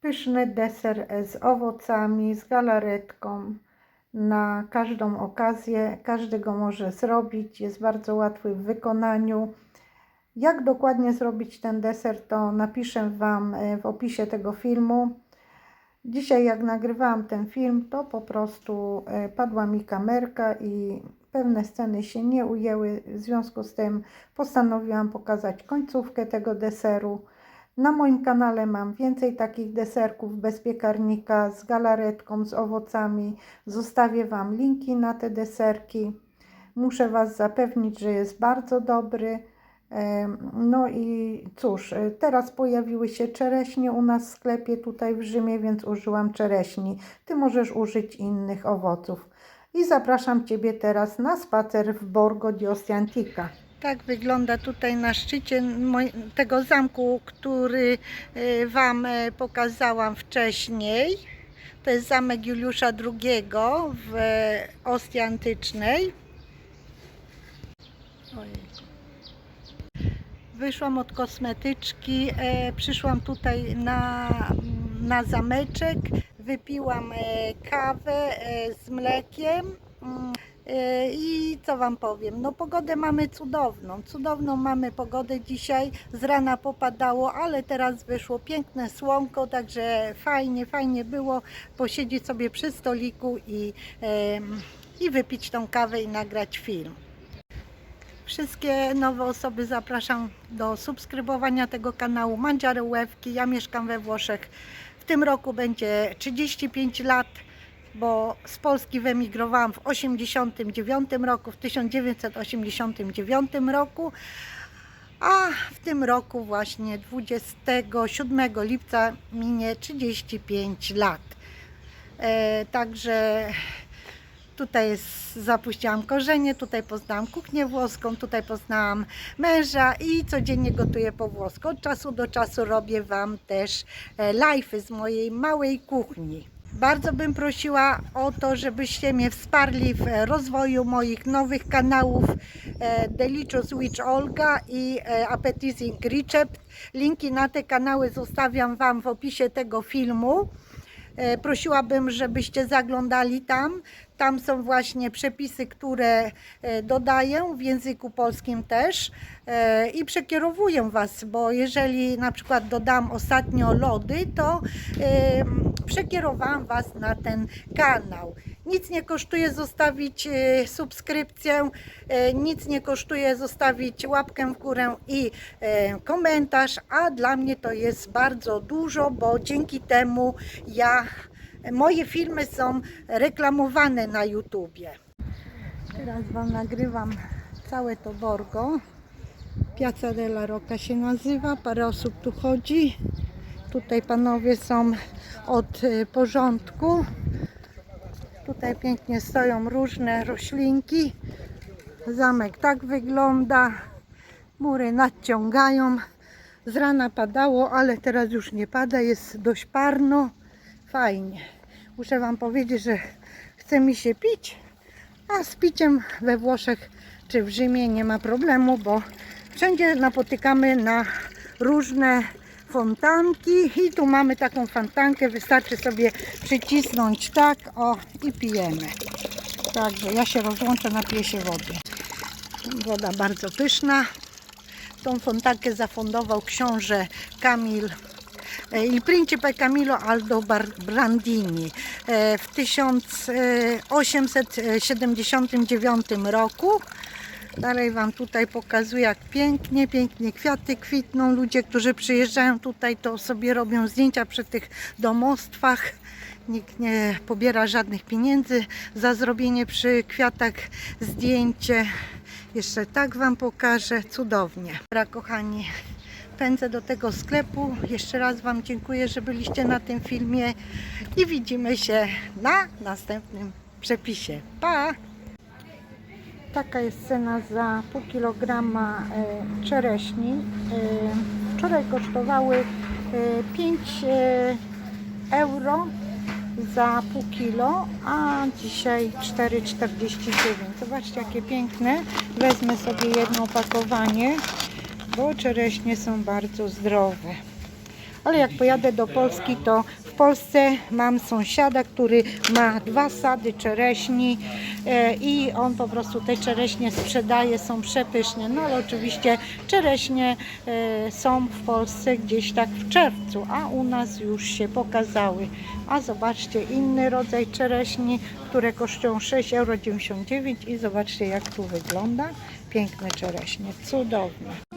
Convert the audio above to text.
Pyszny deser z owocami, z galaretką. Na każdą okazję, każdy go może zrobić. Jest bardzo łatwy w wykonaniu. Jak dokładnie zrobić ten deser, to napiszę Wam w opisie tego filmu. Dzisiaj jak nagrywałam ten film, to po prostu padła mi kamerka i pewne sceny się nie ujęły. W związku z tym postanowiłam pokazać końcówkę tego deseru. Na moim kanale mam więcej takich deserków bez piekarnika, z galaretką, z owocami. Zostawię Wam linki na te deserki. Muszę Was zapewnić, że jest bardzo dobry. No i cóż, teraz pojawiły się czereśnie u nas w sklepie tutaj w Rzymie, więc użyłam czereśni. Ty możesz użyć innych owoców. I zapraszam Ciebie teraz na spacer w Borgo di Ostia Antica. Tak wygląda tutaj na szczycie tego zamku, który Wam pokazałam wcześniej. To jest zamek Juliusza II w Ostii Antycznej. Ojejku. Wyszłam od kosmetyczki, przyszłam tutaj na zameczek, wypiłam kawę z mlekiem. I co Wam powiem, no pogodę mamy cudowną mamy pogodę dzisiaj, z rana popadało, ale teraz wyszło piękne słonko, także fajnie było posiedzieć sobie przy stoliku i wypić tą kawę i nagrać film. Wszystkie nowe osoby zapraszam do subskrybowania tego kanału Mangiare Łewki. Ja mieszkam we Włoszech, w tym roku będzie 35 lat. Bo z Polski wyemigrowałam w 1989 roku, w 1989 roku, a w tym roku właśnie 27 lipca minie 35 lat. Także tutaj zapuściłam korzenie, tutaj poznałam kuchnię włoską, tutaj poznałam męża i codziennie gotuję po włosku. Od czasu do czasu robię Wam też live'y z mojej małej kuchni. Bardzo bym prosiła o to, żebyście mnie wsparli w rozwoju moich nowych kanałów Delicious Witch Olga i Appetizing Recept. Linki na te kanały zostawiam Wam w opisie tego filmu. Prosiłabym, żebyście zaglądali tam. Tam są właśnie przepisy, które dodaję w języku polskim też i przekierowuję Was, bo jeżeli na przykład dodam ostatnio lody, to przekierowałam Was na ten kanał. Nic nie kosztuje zostawić subskrypcję, nic nie kosztuje zostawić łapkę w górę i komentarz, a dla mnie to jest bardzo dużo, bo dzięki temu moje filmy są reklamowane na YouTubie. Teraz Wam nagrywam całe to Borgo. Piazza della Rocca się nazywa, parę osób tu chodzi. Tutaj panowie są od porządku. Tutaj pięknie stoją różne roślinki. Zamek tak wygląda. Mury nadciągają. Z rana padało, ale teraz już nie pada, jest dość parno. Fajnie. Muszę Wam powiedzieć, że chce mi się pić, a z piciem we Włoszech czy w Rzymie nie ma problemu, bo wszędzie napotykamy na różne fontanki i tu mamy taką fontankę, wystarczy sobie przycisnąć tak, o, i pijemy. Także ja się rozłączę, napiję się wody. Woda bardzo pyszna. Tą fontankę zafundował książę Camillo, Il Principe Camillo Aldobrandini w 1879 roku. Dalej Wam tutaj pokazuję, jak pięknie kwiaty kwitną. Ludzie, którzy przyjeżdżają tutaj, to sobie robią zdjęcia przy tych domostwach. Nikt nie pobiera żadnych pieniędzy za zrobienie przy kwiatach zdjęcie. Jeszcze tak Wam pokażę, cudownie. Dobra, kochani, pędzę do tego sklepu. Jeszcze raz Wam dziękuję, że byliście na tym filmie i widzimy się na następnym przepisie. Pa! Taka jest cena za pół kilograma czereśni. Wczoraj kosztowały 5 euro za pół kilo, a dzisiaj 4,49. Zobaczcie, jakie piękne. Wezmę sobie jedno opakowanie, bo czereśnie są bardzo zdrowe. ale jak pojadę do Polski, to w Polsce mam sąsiada, który ma 2 sady czereśni i on po prostu te czereśnie sprzedaje, są przepyszne. No ale oczywiście czereśnie są w Polsce gdzieś tak w czerwcu, a u nas już się pokazały. A zobaczcie inny rodzaj czereśni, które kosztują 6,99 € i zobaczcie jak tu wygląda. Piękne czereśnie, cudowne.